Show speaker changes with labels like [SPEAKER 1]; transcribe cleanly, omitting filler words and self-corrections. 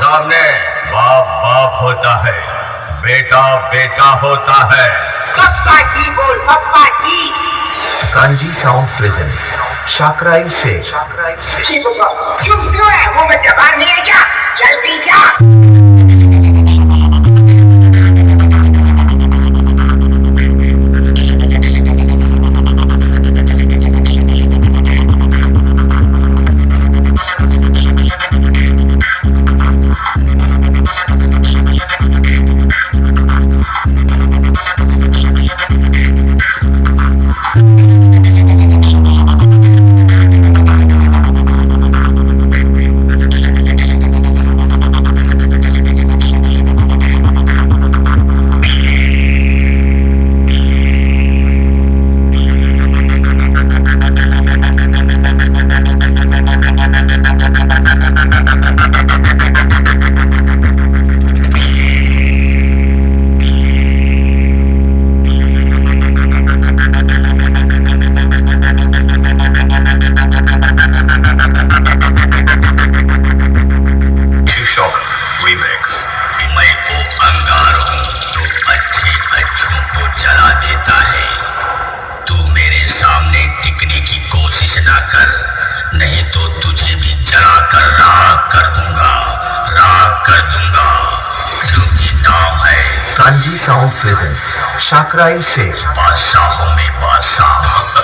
[SPEAKER 1] सामने बाप बाप होता है, बेटा बेटा होता है।
[SPEAKER 2] पप्पा जी बोल, पप्पा जी।
[SPEAKER 3] कांजी साउंड प्रेजेंट्स शाकराई से।
[SPEAKER 2] जी पापा। चुप क्यों है? वो में जबान नहीं है क्या? जल्दी जा।
[SPEAKER 1] मैं तो अंगार हूँ जो अच्छे अच्छों को जला देता है। तू मेरे सामने टिकने की कोशिश ना कर, नहीं तो तुझे भी जला कर राख कर दूंगा, राख कर दूंगा, क्योंकि नाम है
[SPEAKER 3] कांजी साउंड प्रेजेंट्स शाकराई से।
[SPEAKER 1] बादशाहों में बादशाह।